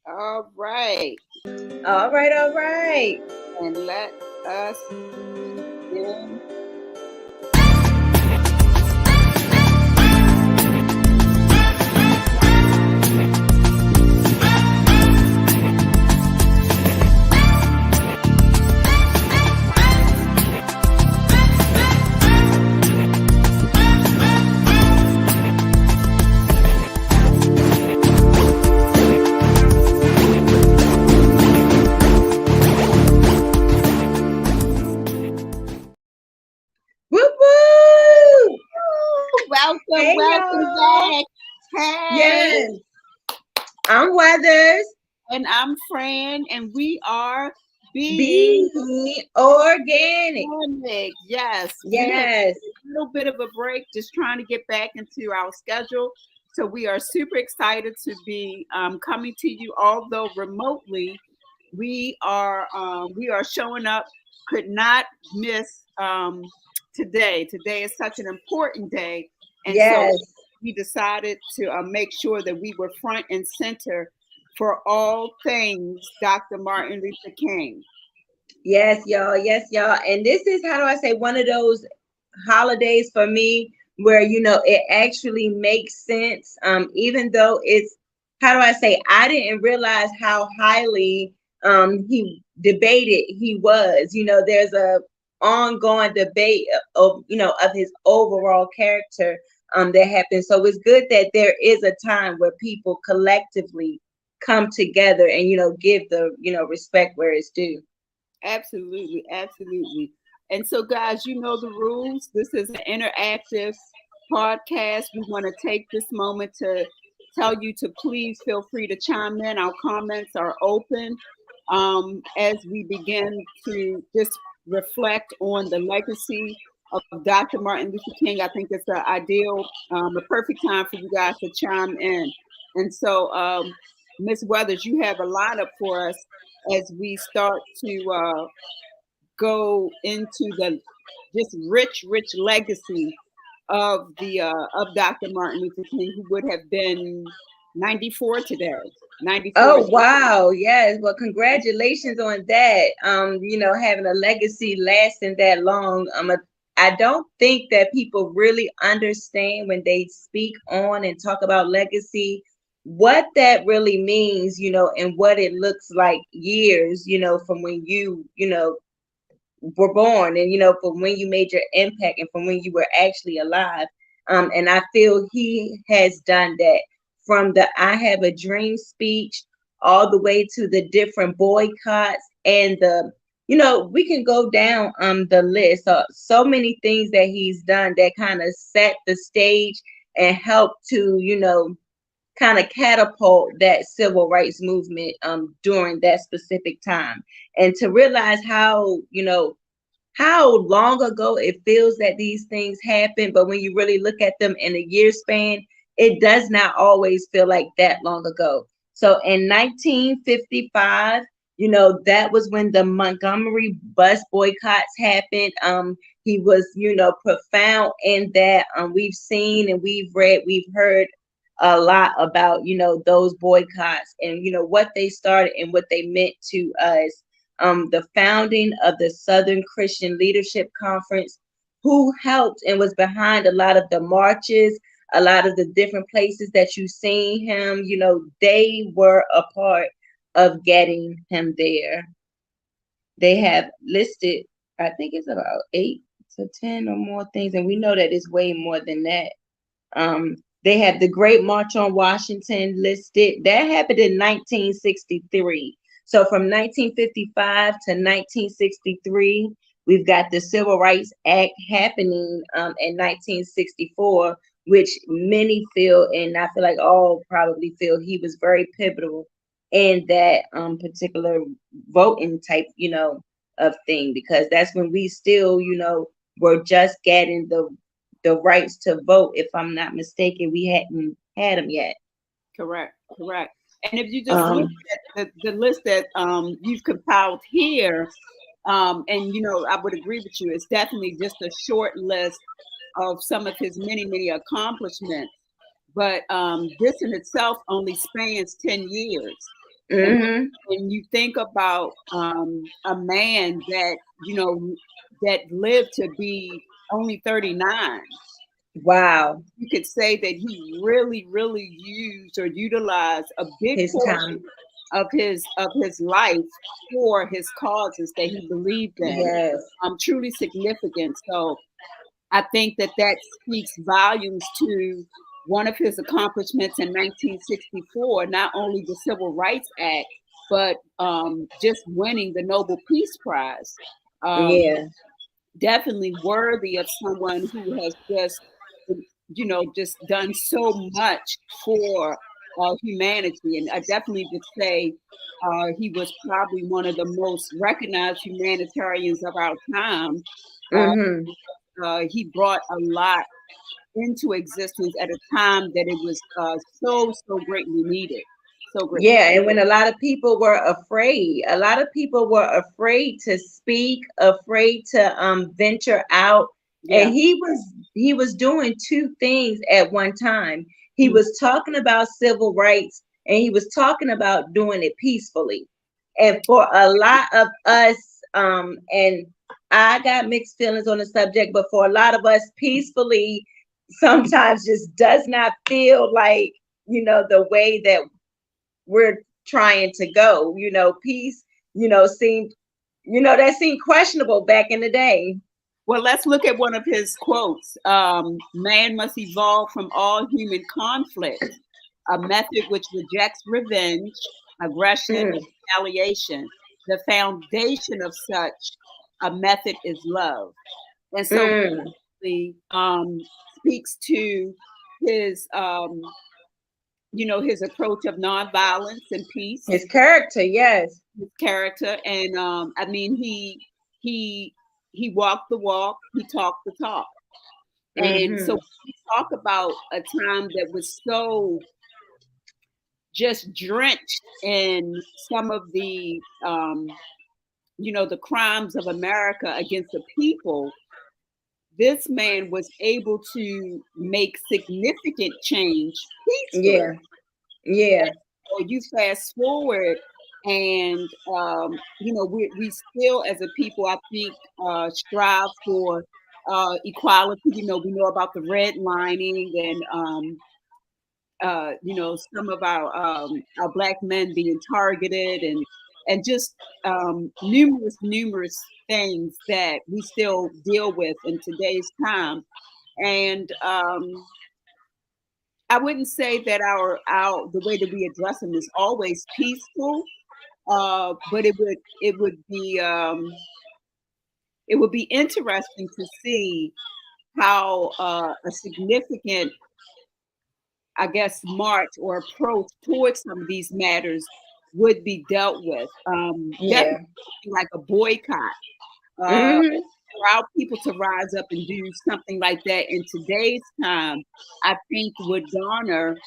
All right. All right, all right. And let us begin. Woo woo! Welcome, Hey welcome y'all. back. Hey. Yes, I'm Weathers. And I'm Fran, and we are Be being organic. organic. Yes, we have Yes, a little bit of a break, just trying to get back into our schedule. So we are super excited to be coming to you, although remotely. We are showing up. Could not miss today. Today is such an important day, and so yes, we decided to make sure that we were front and center for all things Dr. Martin Luther King. yes, y'all. Yes, y'all. And this is, how do I say, one of those holidays for me where it actually makes sense. Even though it's, how do I say, I didn't realize how highly he debated he was. There's a ongoing debate of of his overall character that happened. So it's good that there is a time where people collectively come together and give the respect where it's due. Absolutely, absolutely. And so, guys, you know the rules. This is an interactive podcast. We want to take this moment to tell you to please feel free to chime in. Our comments are open as we begin to just reflect on the legacy of Dr. Martin Luther King. I think it's the ideal, the perfect time for you guys to chime in. And so, Miss Weathers, you have a lineup for us as we start to go into the just rich, rich legacy of Dr. Martin Luther King, who would have been 94 today. 94. Oh wow, yes. Well, congratulations on that. Having a legacy lasting that long. I don't think that people really understand when they speak on and talk about legacy, what that really means, and what it looks like years, from when you were born, and from when you made your impact and from when you were actually alive. And I feel he has done that, from the I Have a Dream speech all the way to the different boycotts and we can go down the list. So many things that he's done that kind of set the stage and helped to kind of catapult that civil rights movement during that specific time. And to realize how long ago it feels that these things happen, but when you really look at them in a year span, it does not always feel like that long ago. So in 1955, that was when the Montgomery bus boycotts happened. He was, profound in that. We've seen and we've read, we've heard a lot about, those boycotts and, what they started and what they meant to us. The founding of the Southern Christian Leadership Conference, who helped and was behind a lot of the marches, a lot of the different places that you've seen him, they were a part of getting him there. They have listed, I think it's about 8 to 10 or more things, and we know that it's way more than that. They have the Great March on Washington listed. That happened in 1963. So from 1955 to 1963, we've got the Civil Rights Act happening in 1964, which many feel, and I feel like all probably feel, he was very pivotal in that particular voting type, of thing, because that's when we still, were just getting the rights to vote. If I'm not mistaken, we hadn't had them yet. Correct, correct. And if you just look Um, at the list that you've compiled here, and I would agree with you, it's definitely just a short list of some of his many, many accomplishments. but this in itself only spans 10 years. And Mm-hmm. when you think about a man that, that lived to be only 39, Wow. you could say that he really, really used or utilized a big His portion time. of his life for his causes that he believed in. Yes. Truly significant. So I think that speaks volumes to one of his accomplishments in 1964, not only the Civil Rights Act, but just winning the Nobel Peace Prize. Um, Yeah. Definitely worthy of someone who has just done so much for humanity. And I definitely would say he was probably one of the most recognized humanitarians of our time. Uh, Mm-hmm. he brought a lot into existence at a time that it was so greatly needed. So great. Yeah, and when a lot of people were afraid, a lot of people were afraid to speak, afraid to venture out, and Yeah. he was doing two things at one time. He Mm. was talking about civil rights, and he was talking about doing it peacefully. And for a lot of us, and I got mixed feelings on the subject, but for a lot of us, peacefully sometimes just does not feel like the way that we're trying to go. Peace, seemed, that seemed questionable back in the day. Well, let's look at one of his quotes. Man must evolve from all human conflict, a method which rejects revenge, aggression, Mm, retaliation. The foundation of such a method is love. And so mm. the speaks to his his approach of nonviolence and peace, His character, yes. his character, and I mean he he walked the walk, he talked the talk. And so Hmm. we talk about a time that was so just drenched in some of the crimes of America against the people. This man was able to make significant change peacefully. Yeah, yeah, So you fast forward, and we still, as a people, I think, strive for equality. We know about the redlining and some of our black men being targeted, and just numerous things that we still deal with in today's time. And I wouldn't say that our the way that we address them is always peaceful, but it would be interesting to see how a significant, I guess, march or approach towards some of these matters would be dealt with. yeah. Definitely like a boycott. Uh, Hmm. Allow people to rise up and do something like that in today's time, I think would garner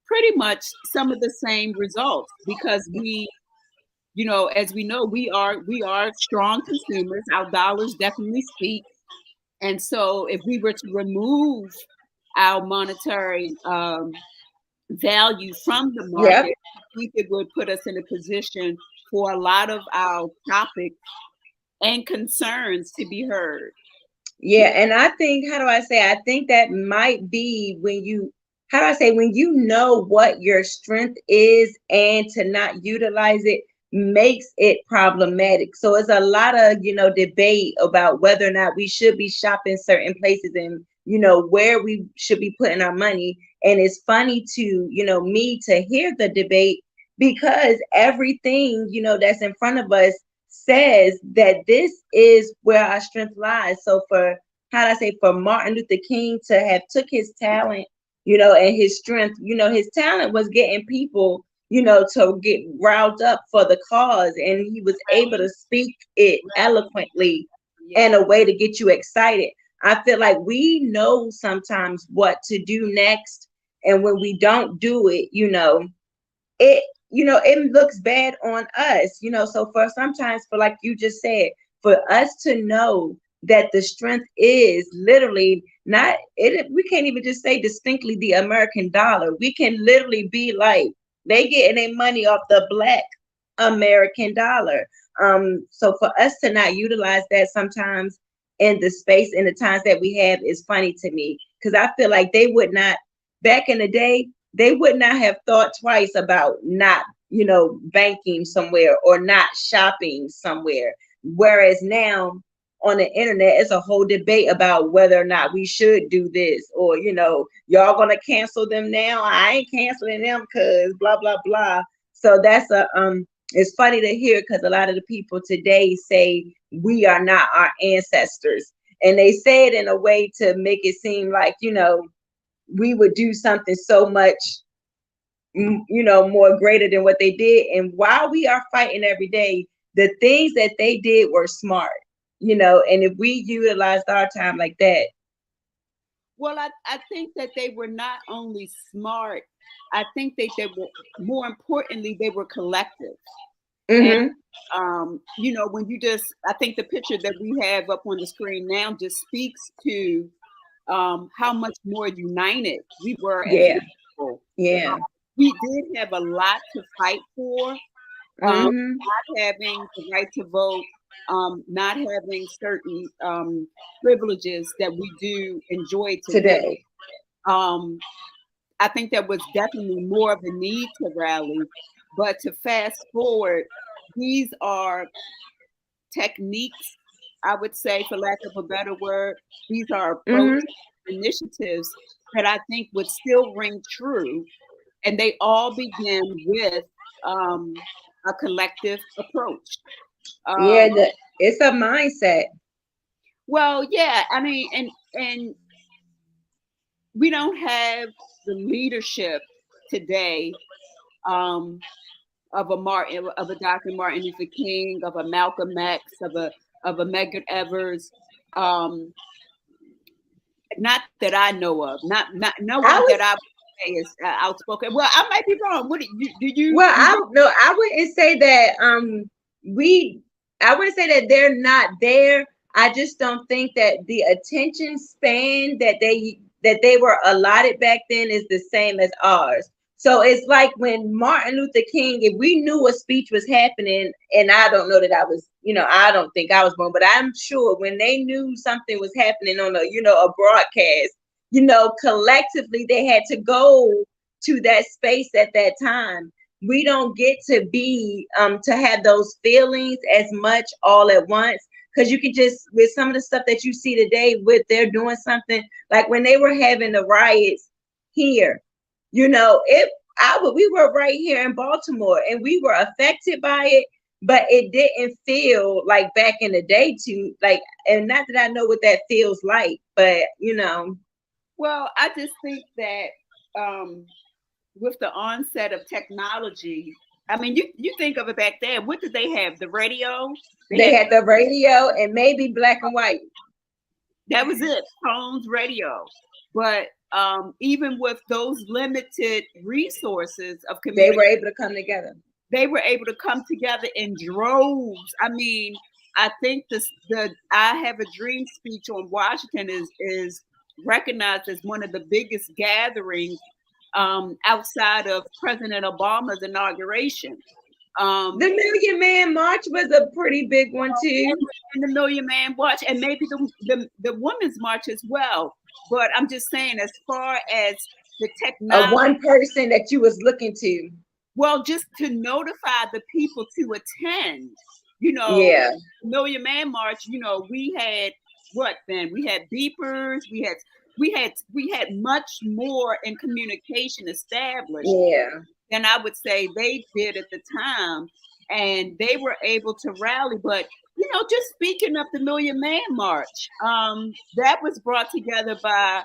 pretty much some of the same results, because as we know, we are strong consumers. Our dollars definitely speak. And so if we were to remove our monetary value from the Yep. market, I think it would put us in a position for a lot of our topics and concerns to be heard. Yeah, and I think, how do I say? I think that might be when how do I say, when you know what your strength is and to not utilize it makes it problematic. So it's a lot of, debate about whether or not we should be shopping certain places and, where we should be putting our money. And it's funny to, me to hear the debate because everything, that's in front of us says that this is where our strength lies. So for, how do I say, for Martin Luther King to have took his talent, and his strength, his talent was getting people, to get riled up for the cause, and he was able to speak it eloquently Yeah. in a way to get you excited. I feel like we know sometimes what to do next, and when we don't do it, it it looks bad on us, so for sometimes, for like you just said, for us to know that the strength is literally not it. We can't even just say distinctly the American dollar. We can literally be like they getting their money off the Black American dollar. So for us to not utilize that sometimes in the space in the times that we have is funny to me, because I feel like they would not, back in the day, they would not have thought twice about not, banking somewhere or not shopping somewhere. Whereas now on the internet, it's a whole debate about whether or not we should do this, or y'all gonna cancel them now. I ain't canceling them because blah blah blah. So that's a it's funny to hear, because a lot of the people today say we are not our ancestors, and they say it in a way to make it seem like we would do something so much more greater than what they did. And while we are fighting every day, the things that they did were smart, and if we utilized our time like that. Well, I think that they were not only smart, I think they were, more importantly, they were collective. Mm-hmm. And when I think the picture that we have up on the screen now just speaks to how much more united we were as people. Yeah. We did have a lot to fight for. Mm-hmm. Not having the right to vote, not having certain privileges that we do enjoy today. I think there was definitely more of a need to rally, but to fast forward, these are techniques, I would say, for lack of a better word. These are approaches, initiatives that I think would still ring true, and they all begin with a collective approach. It's a mindset. Well, yeah, I mean, and we don't have the leadership today of a Dr. Martin Luther King, of a Malcolm X, of a Medgar Evers. Not that I know of. Not no one that I would say is outspoken. Well, I might be wrong. What do you? Well, I wouldn't say that I wouldn't say that they're not there. I just don't think that the attention span that they were allotted back then is the same as ours. So it's like when Martin Luther King, if we knew a speech was happening, and I don't know that I was, I don't think I was born, but I'm sure when they knew something was happening on a broadcast, collectively they had to go to that space at that time. We don't get to be to have those feelings as much all at once, because you can just, with some of the stuff that you see today, with they're doing something like when they were having the riots here, we were right here in Baltimore and we were affected by it, but it didn't feel like back in the day and not that I know what that feels like, but Well, I just think that with the onset of technology, I mean, you think of it back then. What did they have? The radio? They had the radio and maybe black and white. That was it. Phones, radio. But even with those limited resources of communication, they were able to come together. They were able to come together in droves. I mean, I think the I Have a Dream speech on Washington is recognized as one of the biggest gatherings outside of President Obama's inauguration. The Million Man March was a pretty big one too. And the Million Man March, and maybe the Women's March as well. But I'm just saying, as far as the technology, one person that you was looking to. Well, just to notify the people to attend, Million Man March, we had what then? We had beepers, we had much more in communication established than I would say they did at the time. And they were able to rally. But, just speaking of the Million Man March, that was brought together by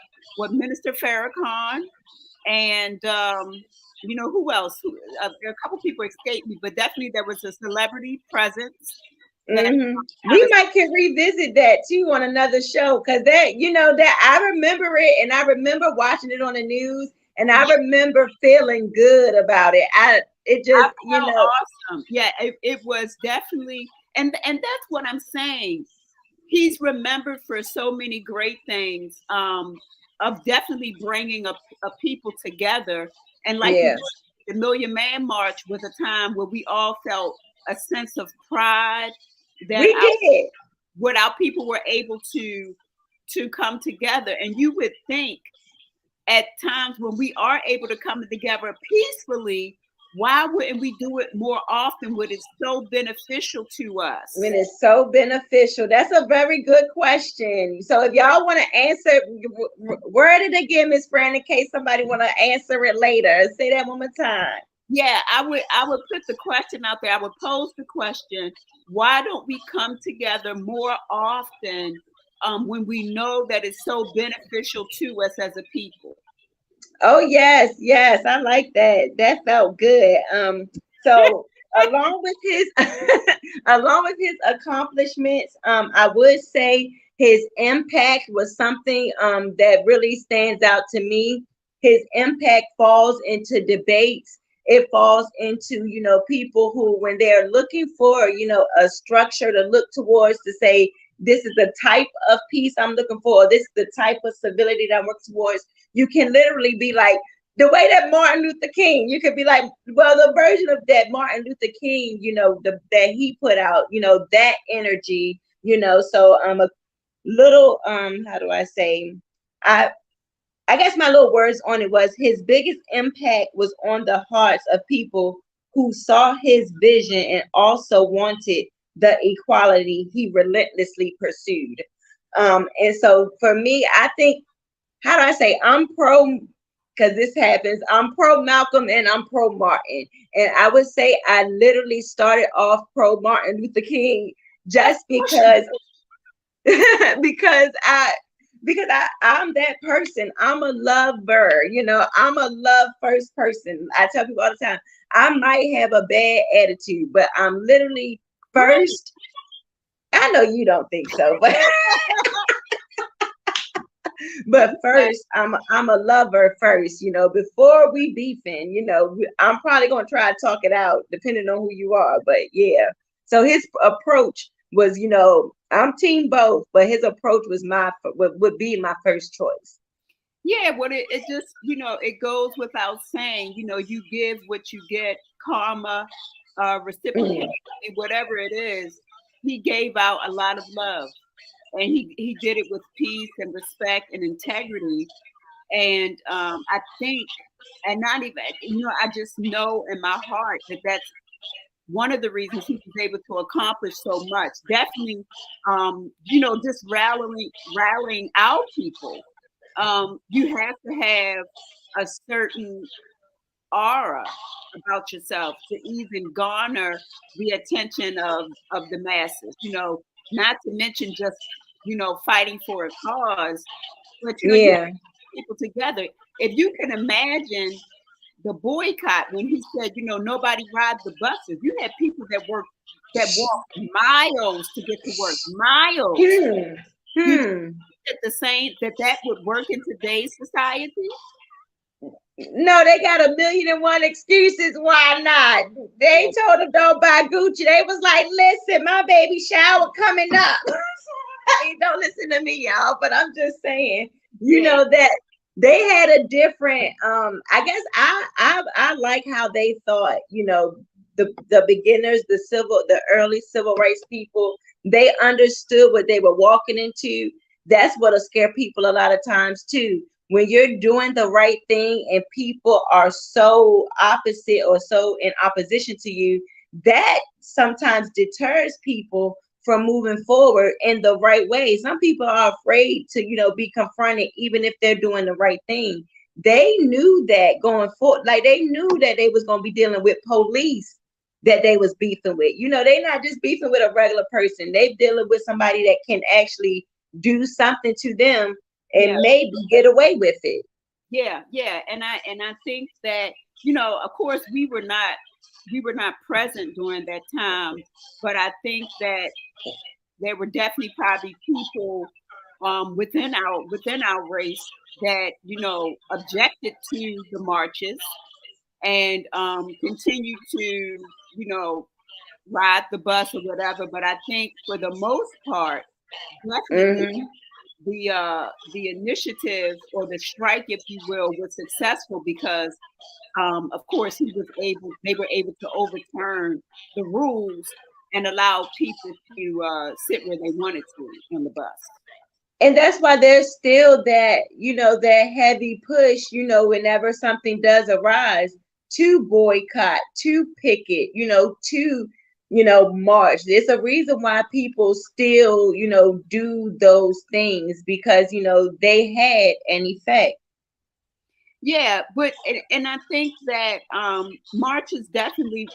Minister Farrakhan and who else? A couple people escaped me, but definitely there was a celebrity presence. We might can revisit that too on another show, because that I remember it, and I remember watching it on the news, and I remember feeling good about it. It just awesome. Yeah, it was definitely, and that's what I'm saying. he's remembered for so many great things, of definitely bringing a people together. And like you Yeah, said, the Million Man March was a time where we all felt a sense of pride that we did. what our people were able to come together. And you would think at times when we are able to come together peacefully, why wouldn't we do it more often when it's so beneficial to I us? mean, it's so beneficial. That's a very good question. So if y'all want to answer, word it again, Miss Fran, in case somebody want to answer it later. Say that one more time. Yeah, I would put the question out there. I would pose the question, why don't we come together more often, when we know that it's so beneficial to us as a people? Oh yes, yes, I like that. That felt good. So along with his along with his accomplishments, I would say his impact was something that really stands out to me. His impact falls into debates. It falls into, people who, when they're looking for, a structure to look towards to say, this is the type of peace I'm looking for, or this is the type of civility that I work towards. You can literally be like, the way that Martin Luther King, you could be like, well, the version of that Martin Luther King, that he put out, that energy, so a little, how do I say, I I guess my little words on it was his biggest impact was on the hearts of people who saw his vision and also wanted the equality he relentlessly pursued. And so for me, I think, how do I say, I'm pro, because this happens, I'm pro Malcolm and I'm pro Martin. And I would say I literally started off pro Martin Luther King Of just course you because because I'm that person. I'm a lover, I'm a love first person. I tell people all the time, I might have a bad attitude, but I'm literally really. first. I know you don't think so, but Okay. first, I'm a lover first, before we beefing, I'm probably gonna try to talk it out depending on who you are. But yeah. So his approach was, I'm team both, but his approach was would be my first choice. Yeah, what it just, it goes without saying, you give what you get, karma, reciprocate, Mhm. whatever it is. He gave out a lot of love, and he did it with peace and respect and integrity. And I think, and not even, I just know in my heart that that's one of the reasons he was able to accomplish so much. Definitely, just rallying our people. You have to have a certain aura about yourself to even garner the attention of the masses. Not to mention just fighting for a cause, but you Yeah. people together. If you can imagine the boycott when he said, nobody rides the buses. You had people that walk miles to get to work, miles. Hmm. Do you Hmm. think that the same that would work in today's society? No, they got a million and one excuses why not. They Yeah, told them don't buy Gucci. They was like, listen, my baby shower coming up. Don't listen to me, y'all, but I'm just saying, yeah, that they had a different I guess I like how they thought, the beginners, the early civil rights people, they understood what they were walking into. That's what'll scare people a lot of times too, when you're doing the right thing and people are so opposite or so in opposition to you. That sometimes deters people from moving forward in the right way. Some people are afraid to, be confronted, even if they're doing the right thing. They knew that going forward, like they knew that they was going to be dealing with police that they was beefing with. They not just beefing with a regular person. They dealing with somebody that can actually do something to them yeah, and maybe get away with it. yeah, yeah. And I think that, of course we were not present during that time, but I think that there were definitely probably people within our race that objected to the marches and continued to ride the bus or whatever. But I think for the most part, definitely Mm-hmm. the initiative or the strike, if you will, was successful because of course they were able to overturn the rules and allow people to sit where they wanted to on the bus. And that's why there's still that, that heavy push, whenever something does arise, to boycott, to picket, to, march. There's a reason why people still, do those things, because, they had an effect. Yeah, but and I think that marches definitely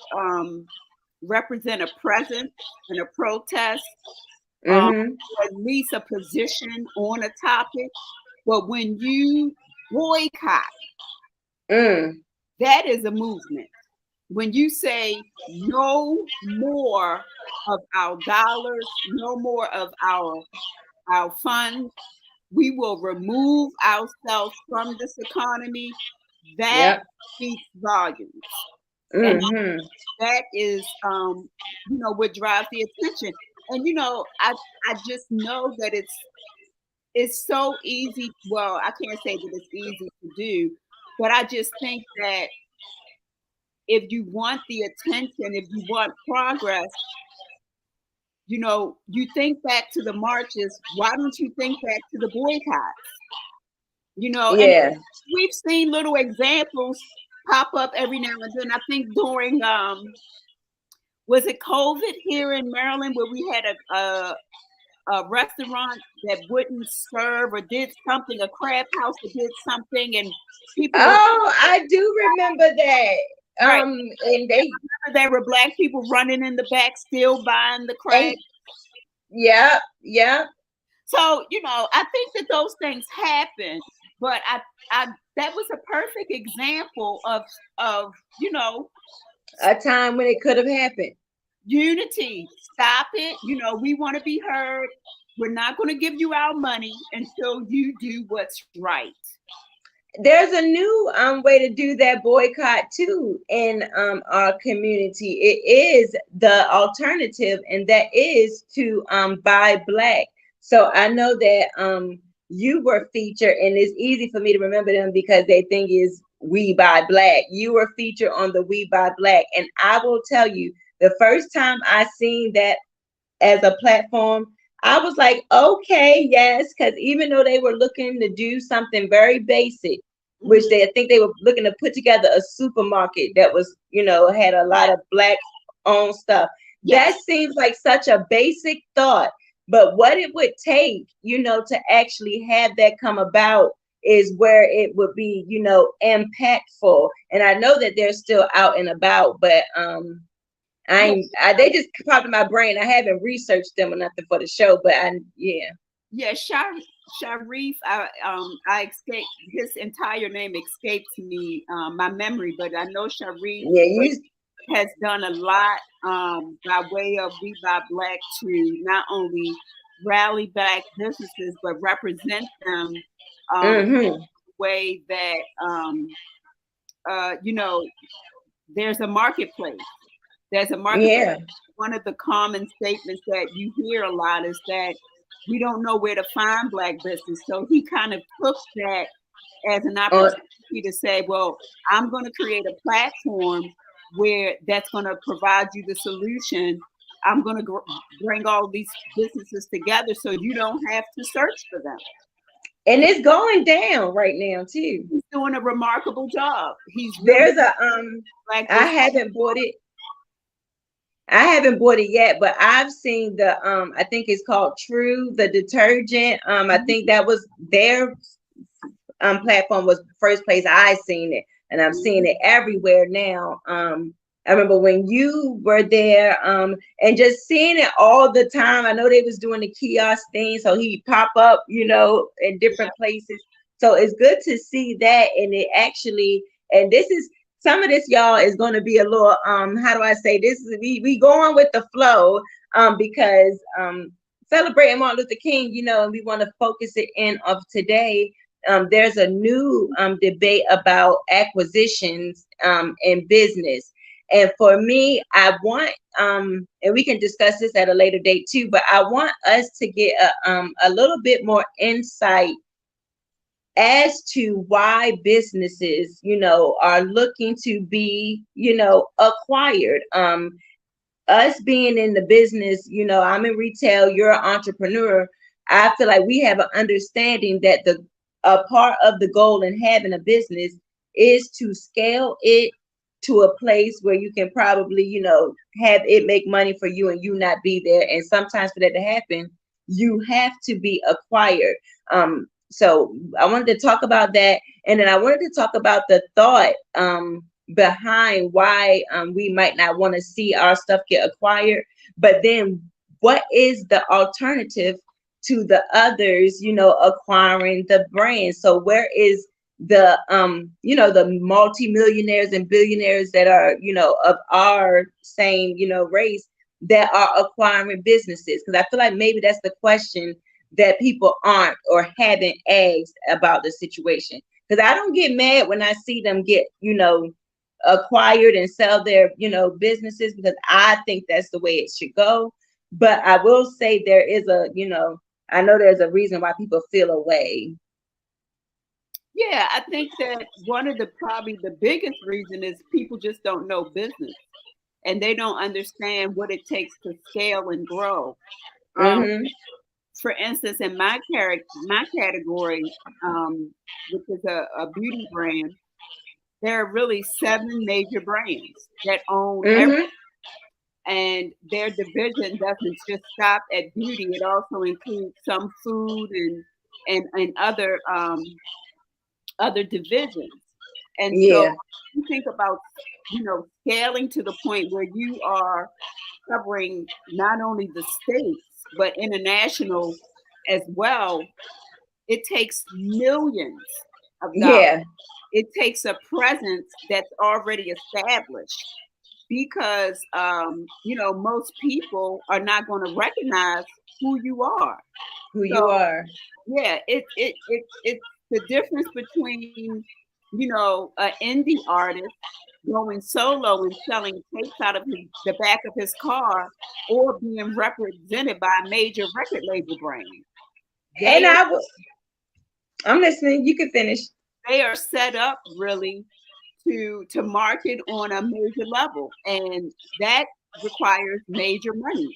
represent a presence and a protest, um, Mm-hmm. or at least a position on a topic. But when you boycott, Mm. that is a movement. When you say no more of our dollars, no more of our funds, we will remove ourselves from this economy, that Yep. speaks volumes. And Mm-hmm. that is what drives the attention. And I just know that it's so easy. Well, I can't say that it's easy to do, but I just think that if you want the attention, if you want progress, you think back to the marches. Why don't you think back to the boycotts? And Yeah. we've seen little examples pop up every now and then. I think during was it COVID here in Maryland where we had a restaurant that wouldn't serve or did something, a crab house that did something, and people were Oh, I do remember that. right. And they, There were Black people running in the back still buying the crab. and yeah, yeah. So I think that those things happen, but I that was a perfect example of you know A time when it could have happened. unity. Stop it. We want to be heard. We're not going to give you our money until you do what's right. There's a new way to do that boycott too in our community. It is the alternative, and that is to buy Black. So I know that you were featured, and it's easy for me to remember them because they think is We Buy Black. You were featured on the We Buy Black, and I will tell you, the first time I seen that as a platform, I was like, okay, yes, because even though they were looking to do something very basic, which Mhm. they I think they were looking to put together a supermarket that was, had a lot of Black owned stuff. That Yes. seems like such a basic thought, but what it would take, to actually have that come about is where it would be, impactful. And I know that they're still out and about, but Yes. they just popped in my brain. I haven't researched them or nothing for the show, but yeah. Yeah. Sharif. I escaped his entire name escapes me my memory, but I know Sharif Yeah, you has done a lot by way of We Buy Black to not only rally Black businesses but represent them mm-hmm. way that there's a marketplace. There's a marketplace. Yeah. One of the common statements that you hear a lot is that we don't know where to find Black business. So he kind of took that as an Uh, opportunity to say, well, I'm going to create a platform where that's going to provide you the solution. I'm going to bring all these businesses together so you don't have to search for them. and it's going down right now too. He's doing a remarkable job. He's really There's a Black I business. haven't bought it. I haven't bought it yet, but I've seen the I think it's called True, the detergent. I think that was their platform was the first place I seen it, and I'm seeing it everywhere now. I remember when you were there, and just seeing it all the time. I know they was doing the kiosk thing, so he pop up, in different places. So it's good to see that, and it actually, and this is some of this, y'all, is going to be a little, how do I say this? We going with the flow, because celebrating Martin Luther King, and we want to focus it in of today. There's a new debate about acquisitions in business. And for me, I want and we can discuss this at a later date too, but I want us to get a little bit more insight as to why businesses, are looking to be, acquired. Us being in the business, I'm in retail, you're an entrepreneur. I feel like we have an understanding that a part of the goal in having a business is to scale it to a place where you can probably, have it make money for you and you not be there. And sometimes for that to happen, you have to be acquired. So I wanted to talk about that. And then I wanted to talk about the thought behind why we might not want to see our stuff get acquired. But then what is the alternative to the others, acquiring the brand? So where is the the multimillionaires and billionaires that are, of our same, race, that are acquiring businesses? Because I feel like maybe that's the question that people aren't or haven't asked about the situation. Because I don't get mad when I see them get, acquired and sell their, businesses, because I think that's the way it should go. But I will say there is I know there's a reason why people feel away. Yeah, I think that one of probably the biggest reason is people just don't know business and they don't understand what it takes to scale and grow. Mm-hmm. For instance, in my category, which is a beauty brand, there are really 7 major brands that own everything. And their division doesn't just stop at beauty; it also includes some food and other divisions. And so you think about, scaling to the point where you are covering not only the states, but international as well. It takes millions of dollars. Yeah. It takes a presence that's already established because, most people are not going to recognize who you are. You are. Yeah, it's the difference between, an indie artist going solo and selling tapes out of the back of his car, or being represented by a major record label brand. I'm listening. You can finish. They are set up really to market on a major level, and that requires major money.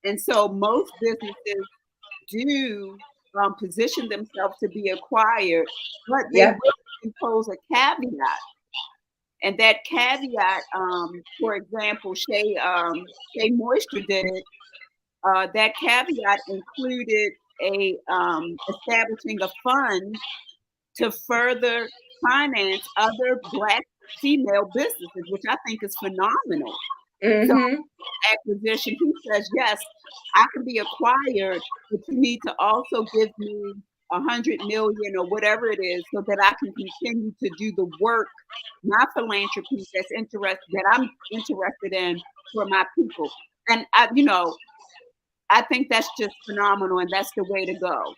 And so most businesses do position themselves to be acquired, but they will impose a caveat. And that caveat, for example, Shea Moisture did it. That caveat included establishing a fund to further finance other Black female businesses, which I think is phenomenal. So acquisition, he says, yes, I can be acquired, but you need to also give me 100 million or whatever it is, so that I can continue to do the work, my philanthropy that I'm interested in for my people. And I think that's just phenomenal, and that's the way to go.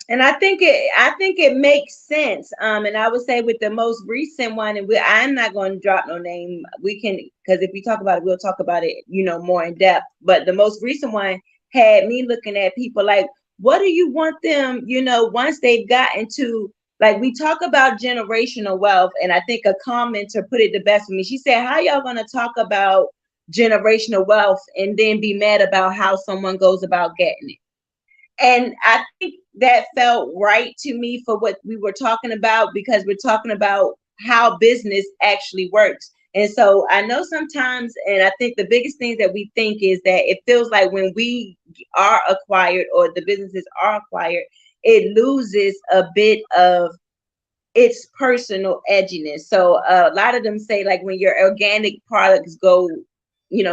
And I think it makes sense. And I would say with the most recent one, and I'm not going to drop no name. We can, because if we talk about it, we'll talk about it, more in depth. But the most recent one had me looking at people like, what do you want them, once they've gotten to, like, we talk about generational wealth, and I think a commenter put it the best for me. She said, how y'all going to talk about generational wealth and then be mad about how someone goes about getting it? And I think that felt right to me for what we were talking about, because we're talking about how business actually works. And so I know sometimes, and I think the biggest thing that we think is that it feels like when we are acquired or the businesses are acquired, it loses a bit of its personal edginess. So a lot of them say, like, when your organic products go,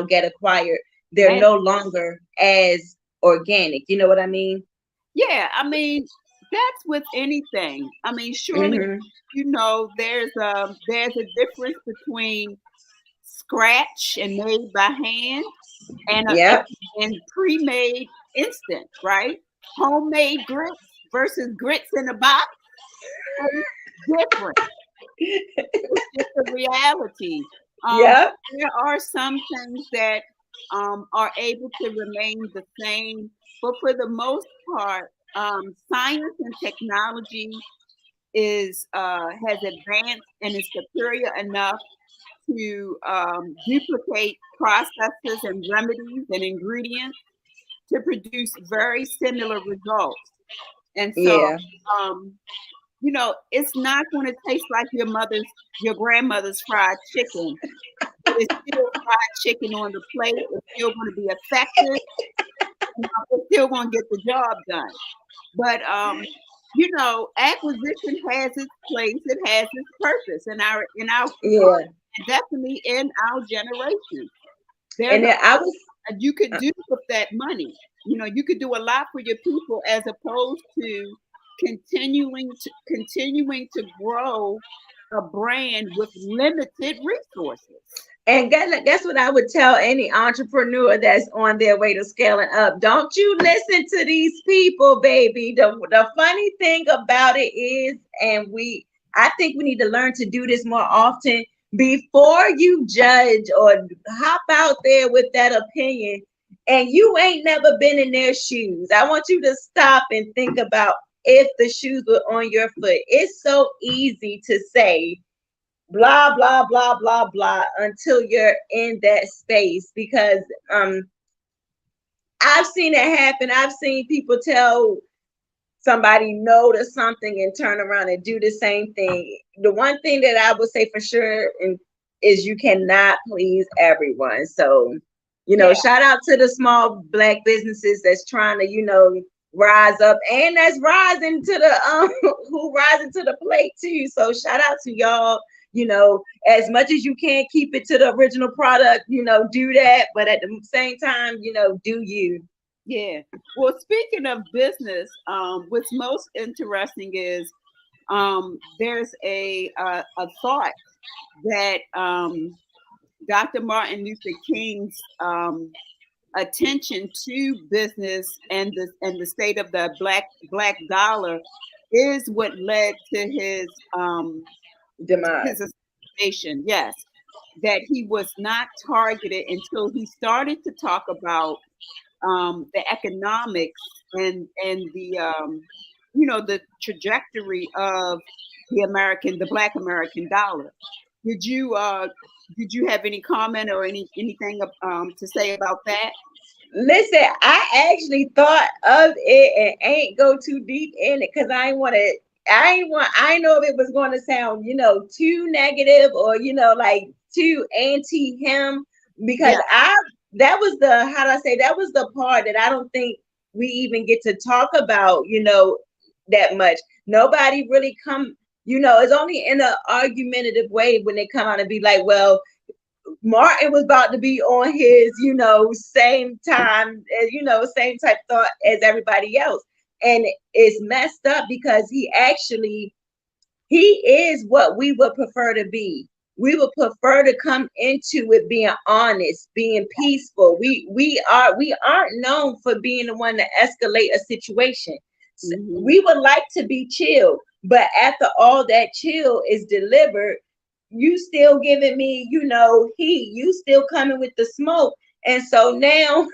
get acquired, they're no longer as organic. You know what I mean? Yeah, I mean, that's with anything. I mean, surely, there's a difference between scratch and made by hand and pre-made instant, right? Homemade grits versus grits in a box. It's different. It's just a reality. Yep. There are some things that are able to remain the same, but for the most part, science and technology is has advanced and is superior enough to duplicate processes and remedies and ingredients to produce very similar results. And so, Yeah. um, it's not going to taste like your grandmother's fried chicken, but it's still fried chicken on the plate. It's still going to be effective. It's still going to get the job done. But acquisition has its place. It has its purpose in our Yeah. definitely in our generation. There's And then I was you could do with that money. You could do a lot for your people as opposed to continuing to grow a brand with limited resources. And that's what I would tell any entrepreneur that's on their way to scaling up. Don't you listen to these people, baby. The funny thing about it is, I think we need to learn to do this more often. Before you judge or hop out there with that opinion, and you ain't never been in their shoes, I want you to stop and think about if the shoes were on your foot. It's so easy to say blah blah blah blah blah until you're in that space, because I've seen it happen. I've seen people tell somebody no to something and turn around and do the same thing. The one thing that I would say for sure is you cannot please everyone. So shout out to the small Black businesses that's trying to rise up, and that's rising to the who rising to the plate too. So shout out to y'all. As much as you can, keep it to the original product, do that. But at the same time, do you. Yeah. Well, speaking of business, what's most interesting is there's a thought that Dr. Martin Luther King's attention to business and the state of the black dollar is what led to his demise. his assassination. Yes, that he was not targeted until he started to talk about the economics and the trajectory of the Black American dollar. Did you have any comment or anything to say about that? Listen, I actually thought of it and ain't go too deep in it because I know if it was going to sound, too negative or, like too anti him, because that was that was the part that I don't think we even get to talk about, that much. Nobody really it's only in an argumentative way when they come out and be like, well, Martin was about to be on his, same time, same type thought as everybody else. And it's messed up because he is what we would prefer to be. We would prefer to come into it being honest, being peaceful. We aren't known for being the one to escalate a situation. Mm-hmm. We would like to be chill, but after all that chill is delivered, you still giving me, you still coming with the smoke. And so now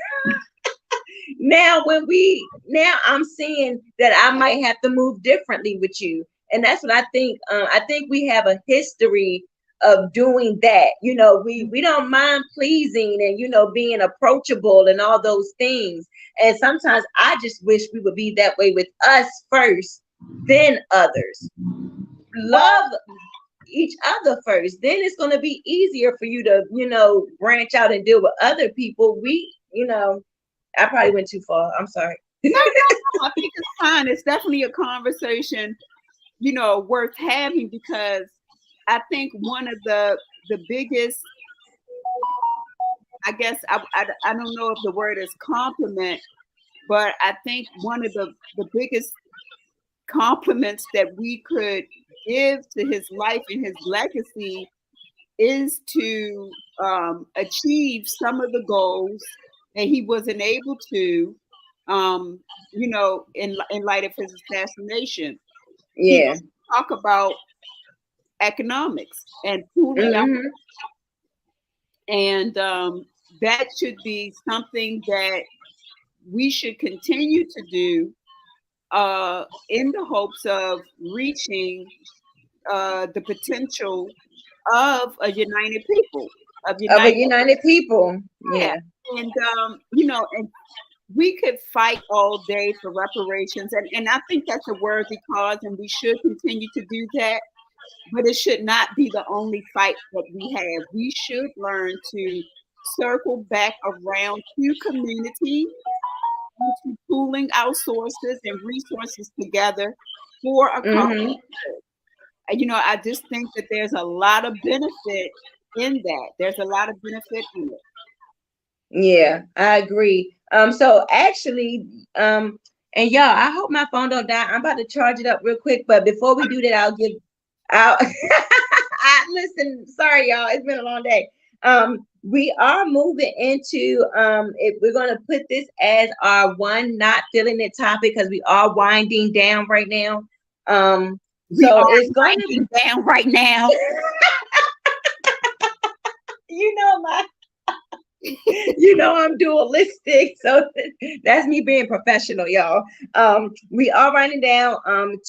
I'm seeing that I might have to move differently with you. And that's what I think. I think we have a history of doing that. We don't mind pleasing and, being approachable and all those things. And sometimes I just wish we would be that way with us first, then others. Love each other first, then it's going to be easier for you to branch out and deal with other people. I probably went too far, I'm sorry. No, I think it's fine. It's definitely a conversation worth having, because I think one of the biggest, I guess I don't know if the word is compliment, but I think one of the biggest compliments that we could give to his life and his legacy is to achieve some of the goals that he wasn't able to, in light of his assassination. Yeah. Talk about economics and pulling out And that should be something that we should continue to do in the hopes of reaching the potential of a united people, of Of a united, united people. yeah. Yeah. And and we could fight all day for reparations, and I think that's a worthy cause, and we should continue to do that. But it should not be the only fight that we have. We should learn to circle back around to community, to pooling our sources and resources together for a common Mm-hmm. good. And, I just think that there's a lot of benefit in that. There's a lot of benefit in it. Yeah, I agree. So actually, and y'all, I hope my phone don't die. I'm about to charge it up real quick, but before we do that, I'll listen, sorry y'all, it's been a long day. We are moving into we're gonna put this as our one not feeling it topic because we are winding down right now. We So are it's going to winding down right now. you know my I'm dualistic, so that's me being professional, y'all. We are running down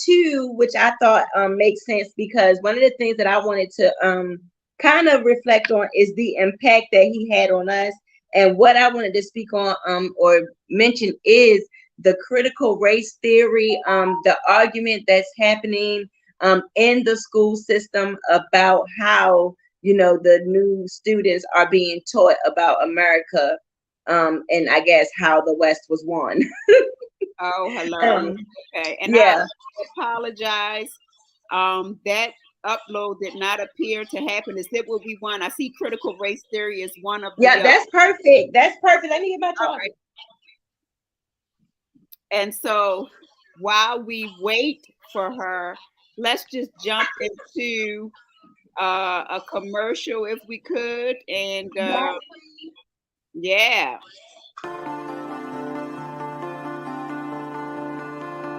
two, which I thought makes sense because one of the things that I wanted to kind of reflect on is the impact that he had on us. And what I wanted to speak on or mention is the critical race theory, the argument that's happening in the school system about how the new students are being taught about America, and I guess how the West was won. Oh, hilarious. Okay. And I Yeah, apologize. That upload did not appear to happen. Is it what we want? I see critical race theory is one of the yeah, that's perfect. That's perfect. Let me get my all charger. right. And so while we wait for her, let's just jump into a commercial if we could. And yeah.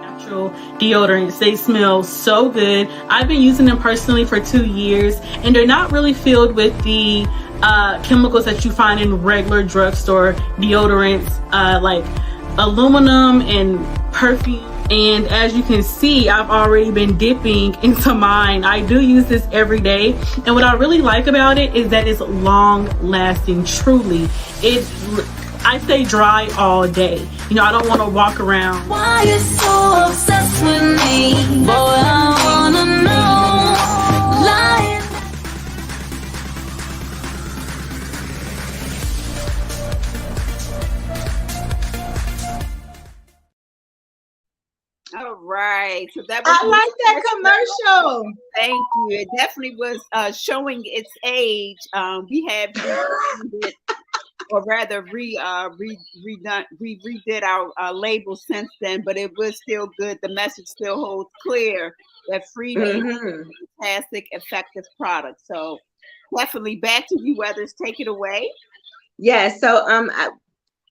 Natural deodorants. They smell so good. I've been using them personally for 2 years, and they're not really filled with the chemicals that you find in regular drugstore deodorants, like aluminum and perfume. And as you can see, I've already been dipping into mine. I do use this every day, and what I really like about it is that it's long lasting. Truly, I stay dry all day. I don't want to walk around. Why you so obsessed with me? Boy, I wanna know. Lying. All right. So that was I like that commercial. Thank you. It definitely was showing its age. We have it, or rather redid our label since then, but it was still good. The message still holds clear that freebie is a fantastic, effective product. So definitely back to you, Weathers. Take it away. Yeah, so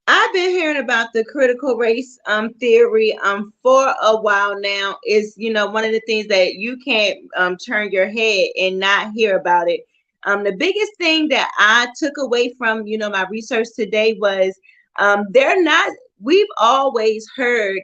I've been hearing about the critical race theory for a while now. Is one of the things that you can't turn your head and not hear about it. The biggest thing that I took away from my research today was we've always heard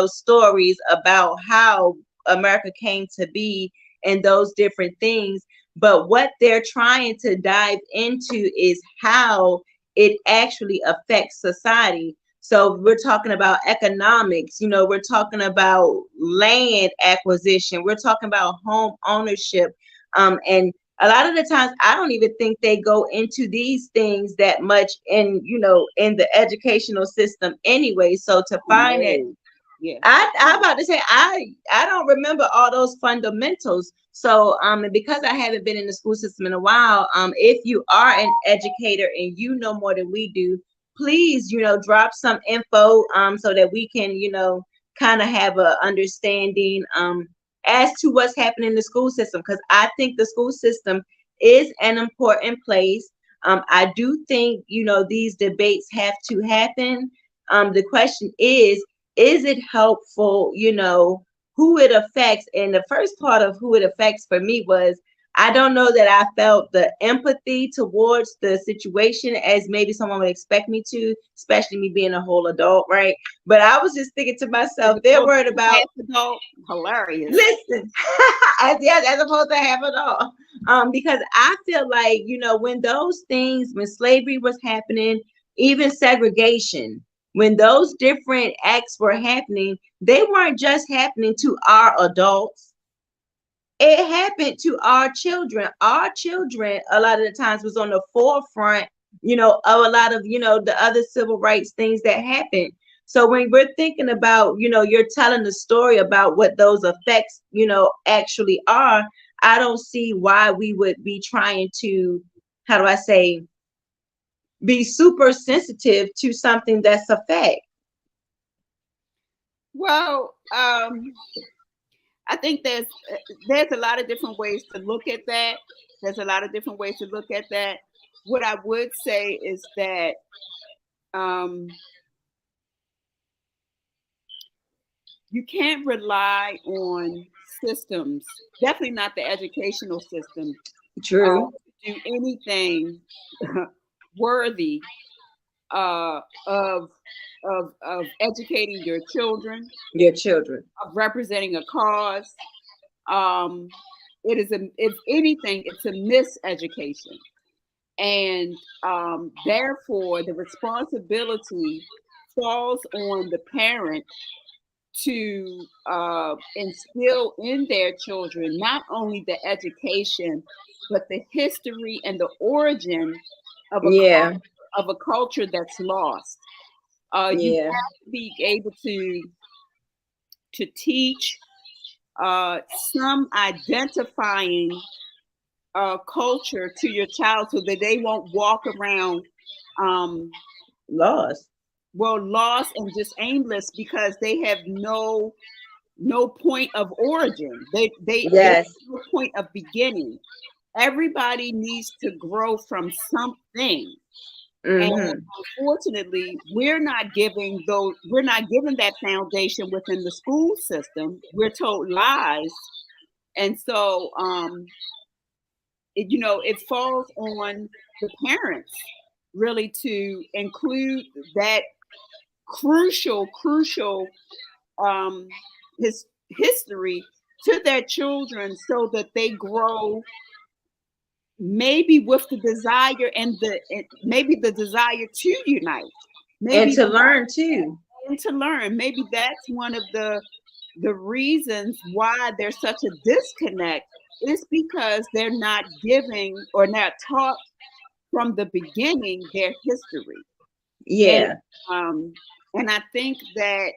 stories about how America came to be and those different things, but what they're trying to dive into is how it actually affects society. So we're talking about economics, we're talking about land acquisition, we're talking about home ownership. And a lot of the times I don't even think they go into these things that much in the educational system anyway. So to find it, Yeah. I'm about to say I don't remember all those fundamentals. So and because I haven't been in the school system in a while, if you are an educator and you know more than we do, please drop some info so that we can kind of have a understanding as to what's happening in the school system, because I think the school system is an important place. I do think these debates have to happen. The question is it helpful, who it affects? And the first part of who it affects for me was I don't know that I felt the empathy towards the situation as maybe someone would expect me to, especially me being a whole adult, right? But I was just thinking to myself, they're worried about half adult, hilarious. listen, as opposed to half adult. Because I feel like, you know, when those things, when slavery was happening, even segregation, when those different acts were happening, they weren't just happening to our adults. It happened to our children. Our children, a lot of the times, was on the forefront, you know, of a lot of, you know, the other civil rights things that happened. So when we're thinking about, you know, you're telling the story about what those effects, you know, actually are, I don't see why we would be trying to, how do I say, be super sensitive to something that's a fact. Well, I think there's a lot of different ways to look at that. There's a lot of different ways to look at that. What I would say is that you can't rely on systems, definitely not the educational system, True. to do anything worthy of educating your children, Your children. of representing a cause. It is if anything, it's a miseducation, and therefore the responsibility falls on the parent to instill in their children not only the education, but the history and the origin of a culture that's lost. You have to be able to teach some identifying culture to your child so that they won't walk around Lost. Lost and just aimless because they have no point of origin. They have no point of beginning. Everybody needs to grow from something. And unfortunately, we're not given that foundation within the school system. We're told lies. And so it falls on the parents really to include that crucial history to their children so that they grow maybe with the desire and maybe the desire to unite, maybe and to learn too. And to learn. Maybe that's one of the reasons why there's such a disconnect is because they're not giving or not taught from the beginning their history. Yeah. And I think that,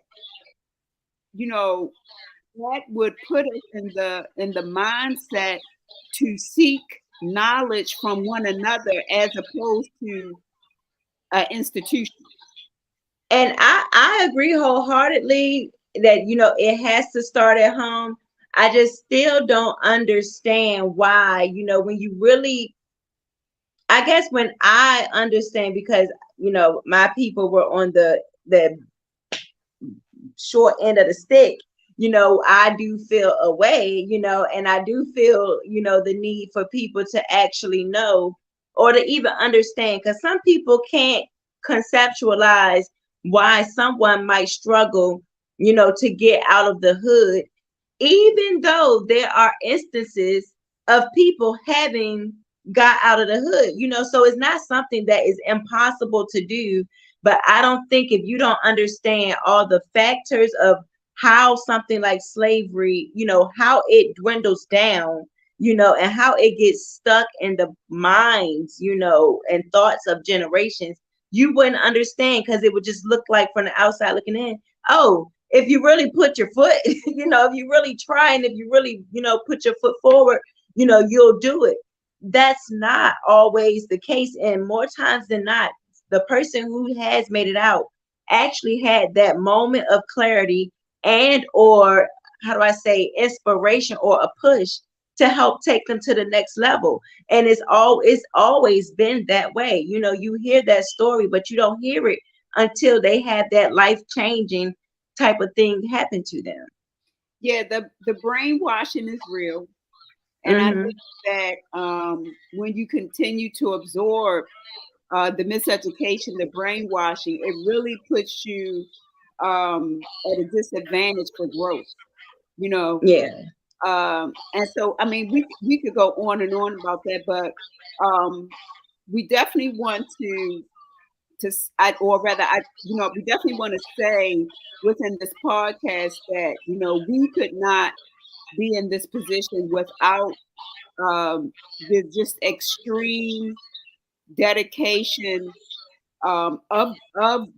that would put us in the mindset to seek knowledge from one another as opposed to institutions. And I agree wholeheartedly that, it has to start at home. I just still don't understand why, when you really, I guess when I understand, because, my people were on the short end of the stick, I do feel a way, and I do feel, the need for people to actually know or to even understand, because some people can't conceptualize why someone might struggle, to get out of the hood, even though there are instances of people having got out of the hood, so it's not something that is impossible to do. But I don't think if you don't understand all the factors of how something like slavery, how it dwindles down, and how it gets stuck in the minds, and thoughts of generations, you wouldn't understand, because it would just look like from the outside looking in, oh, if you really put your foot, if you really try, and if you really, put your foot forward, you'll do it. That's not always the case. And more times than not, the person who has made it out actually had that moment of clarity and or how do I say inspiration or a push to help take them to the next level. And it's always been that way. You hear that story, but you don't hear it until they have that life-changing type of thing happen to them. Yeah, the brainwashing is real. And I Mhm. think that when you continue to absorb the miseducation, the brainwashing, it really puts you at a disadvantage for growth, you know. Yeah. And so, I mean, we could go on and on about that, but we definitely want or rather, we definitely want to say within this podcast that we could not be in this position without the just extreme dedication of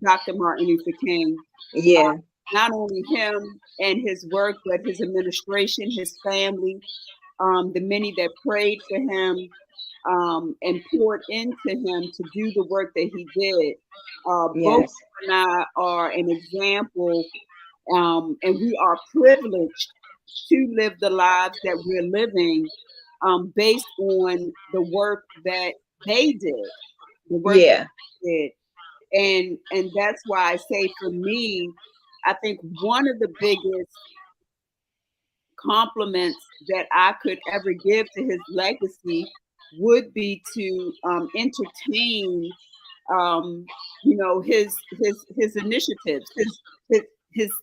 Dr. Martin Luther King. Yeah. Not only him and his work, but his administration, his family, the many that prayed for him and poured into him to do the work that he did. Both Yes. and I are an example, and we are privileged to live the lives that we're living based on the work that they did, the work Yeah. they did. And that's why I say, for me, I think one of the biggest compliments that I could ever give to his legacy would be to entertain, his initiatives,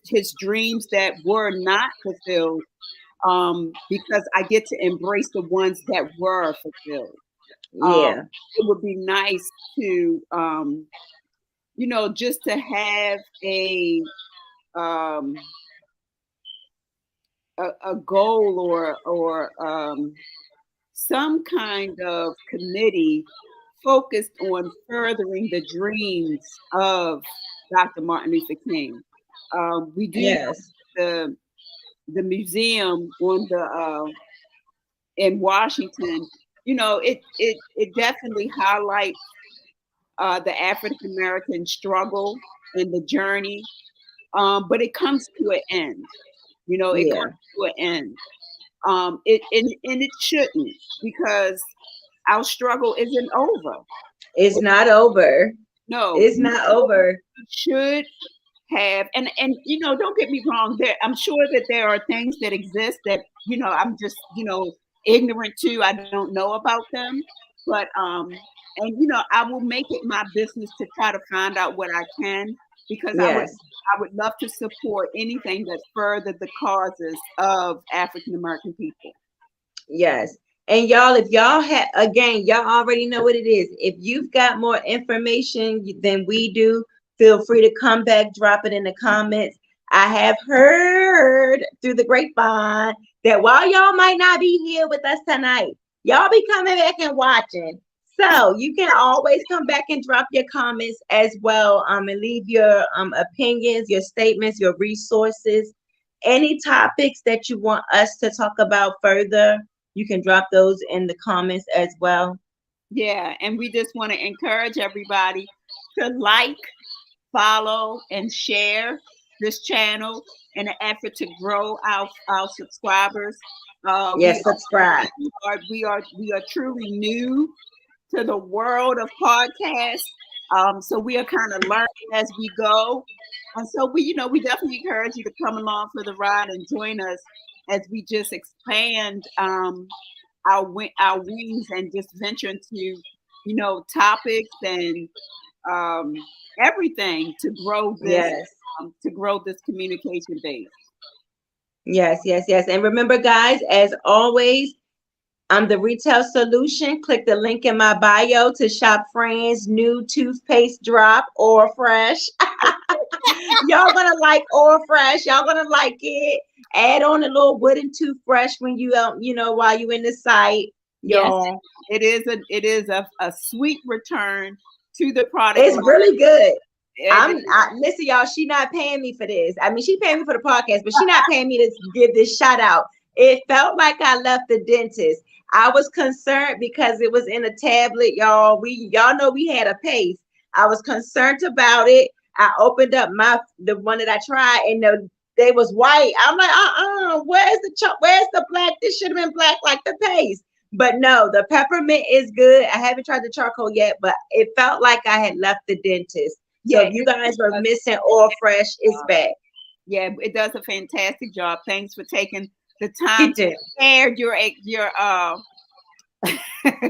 his dreams that were not fulfilled, because I get to embrace the ones that were fulfilled. Yeah. It would be nice to, just to have um, a goal or some kind of committee focused on furthering the dreams of Dr. Martin Luther King. We do Yes. the museum on in Washington. It definitely highlights the African American struggle and the journey, but it comes to an end. It Yeah. comes to an end. And it shouldn't, because our struggle isn't over. It's not over. No, It's not over. we should have, and don't get me wrong. I'm sure that there are things that exist that I'm just ignorant to. I don't know about them, but and I will make it my business to try to find out what I can, because Yes. I would love to support anything that furthered the causes of African American people. Yes. And y'all, if y'all have, again, y'all already know what it is. If you've got more information than we do, feel free to come back, drop it in the comments. I have heard through the grapevine that while y'all might not be here with us tonight, y'all be coming back and watching. So you can always come back and drop your comments as well, and leave your opinions, your statements, your resources, any topics that you want us to talk about further. You can drop those in the comments as well. Yeah, and we just want to encourage everybody to like, follow, and share this channel in an effort to grow our subscribers. Yes, subscribe. We are truly new to the world of podcasts, so we are kind of learning as we go, and so we definitely encourage you to come along for the ride and join us as we just expand our wings and just venture into topics and everything to grow this Yes. Communication base. Yes, yes, yes. And remember, guys, as always, I'm the Retail Solution. Click the link in my bio to shop Fran's new toothpaste drop, Oral Fresh. Y'all gonna like Oral Fresh. Y'all gonna like it. Add on a little wooden toothbrush when you while you in the site. Y'all. Yes, it is a sweet return to the product. It's really good. Listen, y'all, she not paying me for this. I mean, she paying me for the podcast, but she not paying me to give this shout out. It felt like I left the dentist. I was concerned because it was in a tablet, y'all. Y'all know we had a paste. I was concerned about it. I opened up the one that I tried, and they was white. I'm like, where's the black? This should have been black like the paste. But no, the peppermint is good. I haven't tried the charcoal yet, but it felt like I had left the dentist. So if you guys were missing Oral Fresh, it's back. Yeah, it does a fantastic job. Thanks for taking the time He did. to share your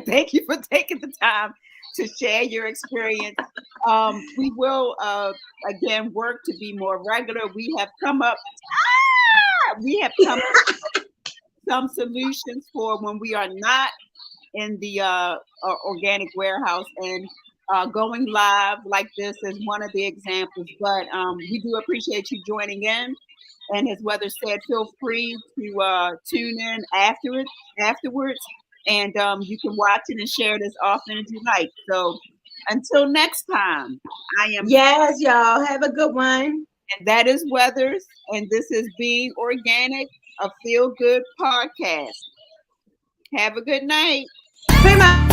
thank you for taking the time to share your experience. We will again work to be more regular. We have come up with some solutions for when we are not in the organic warehouse, and going live like this is one of the examples. But we do appreciate you joining in. And as Weather said, feel free to tune in afterwards. And you can watch it and share it as often as you like. So until next time, I am. Yes, y'all. Have a good one. And that is Weathers. And this is Being Organic, a feel good podcast. Have a good night. Bye.